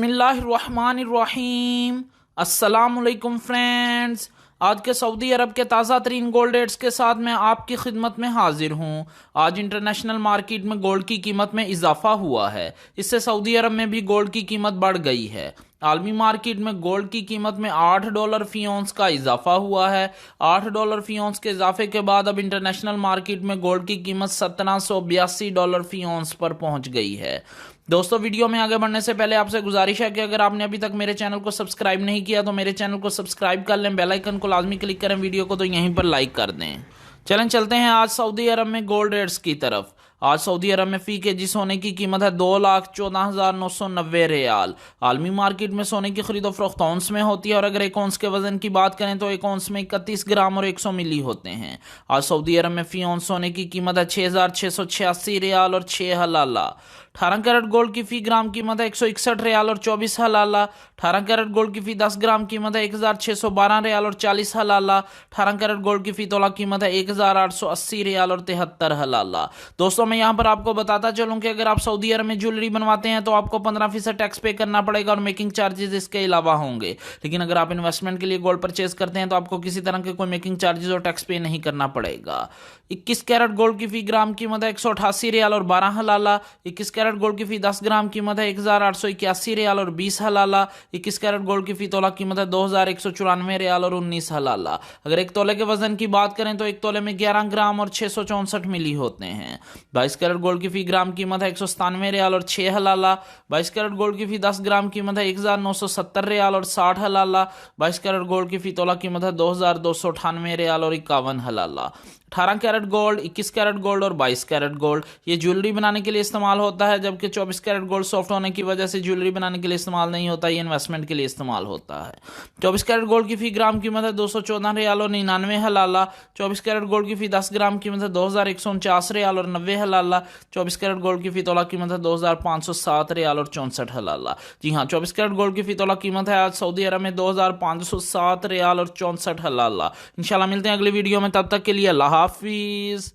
बिस्मिल्लाहिर्रहमानिर्रहीम। अस्सलामुअलैकुम फ्रेंड्स, आज के सऊदी अरब के ताज़ा तरीन गोल्ड रेट्स के साथ मैं आपकी खिदमत में हाजिर हूँ। आज इंटरनेशनल मार्केट में गोल्ड की कीमत में इजाफा हुआ है, इससे सऊदी अरब में भी गोल्ड की कीमत बढ़ गई है। आलमी मार्केट में गोल्ड की कीमत में $8 फी औंस का इजाफा हुआ है। $8 फी औंस के इजाफे के बाद अब इंटरनेशनल मार्केट में गोल्ड की कीमत $1782 फी औंस पर पहुंच गई है। दोस्तों, वीडियो में आगे बढ़ने से पहले आपसे गुजारिश है कि अगर आपने अभी तक मेरे चैनल को सब्सक्राइब नहीं किया तो मेरे चैनल को सब्सक्राइब कर लें, बेल आइकन को लाजमी क्लिक करें, वीडियो को तो यहीं पर लाइक कर दें। चलते हैं आज सऊदी अरब में गोल्ड रेट्स की तरफ। आज सऊदी अरब में फी केजी सोने की कीमत है 2,14,990 रियाल। आलमी मार्केट में सोने की खरीदो फरोख्त औंस में होती है और अगर एक औंस के वजन की बात करें तो एक औंस में 31 ग्राम और 100 मिली होते हैं। आज सऊदी अरब में फी औंस सोने की कीमत है 6,686 रियाल और 6 हलाला। 18 कैरेट गोल्ड की फी ग्राम कीमत है 161 रियाल और 24 हलाला। 18 कैरेट गोल्ड की फी 10 ग्राम कीमत है 1,612 रियाल और 40 हलाला। 18 कैरेट गोल्ड की फी तोला कीमत है 1,880 रियाल और 73 हलाला। दोस्तों, मैं यहाँ पर आपको बताता चलूँ कि अगर आप सऊदी अरब में ज्वेलरी बनवाते हैं तो आपको 15% टैक्स पे करना पड़ेगा और मेकिंग चार्जेस इसके अलावा होंगे। लेकिन अगर आप इन्वेस्टमेंट के लिए गोल्ड परचेज करते हैं तो आपको किसी तरह के कोई मेकिंग चार्जेस और टैक्स पे नहीं करना पड़ेगा। 21 कैरेट गोल्ड की फी ग्राम कीमत है 188 रियाल और 12 हलाला। 21 कैरेट गोल्ड की फी 10 ग्राम कीमत है 1,881 रियाल और 20 हलाला। 21 कैरेट गोल्ड की फी तोला कीमत है 2,194 रियाल और 19 हलाला। अगर एक तोले के वजन की बात करें तो एक तोले में 11 ग्राम और 664 मिली होते हैं। 22 कैरेट गोल्ड की फी ग्राम कीमत है 197 रियाल और 6 हलाला। 22 कैरेट गोल्ड की फी 10 ग्राम कीमत है 1,970 रियाल और 60 हलाला। 22 कैरेट गोल्ड की फी तोला कीमत है 2,298 रियाल और 51 हलाला। 18 कैरेट गोल्ड, 21 कैरेट गोल्ड और 22 कैरेट गोल्ड ये ज्वेलरी बनाने के लिए इस्तेमाल होता है, जबकि 24 कैरेट गोल्ड सॉफ्ट होने की वजह से ज्वेलरी बनाने के लिए इस्तेमाल नहीं होता, ये इन्वेस्टमेंट के लिए इस्तेमाल होता है। 24 कैरेट गोल्ड की फी ग्राम कीमत है 214 रियाल और 99 हलाला। 24 कैरेट गोल्ड की फी 10 ग्राम कीमत है 2,149 रियाल और 90 हलाला। 24 कैरेट गोल्ड की फी तोला कीमत है 2,507 रियाल और 64 हलाला। जी हाँ, 24 कैरेट गोल्ड की फी तोला कीमत है आज सऊदी अरब में 2,507 रियाल और 64 हलाला। इंशाल्लाह मिलते हैं अगली वीडियो में, तब तक के लिए अल्लाह हाफिज।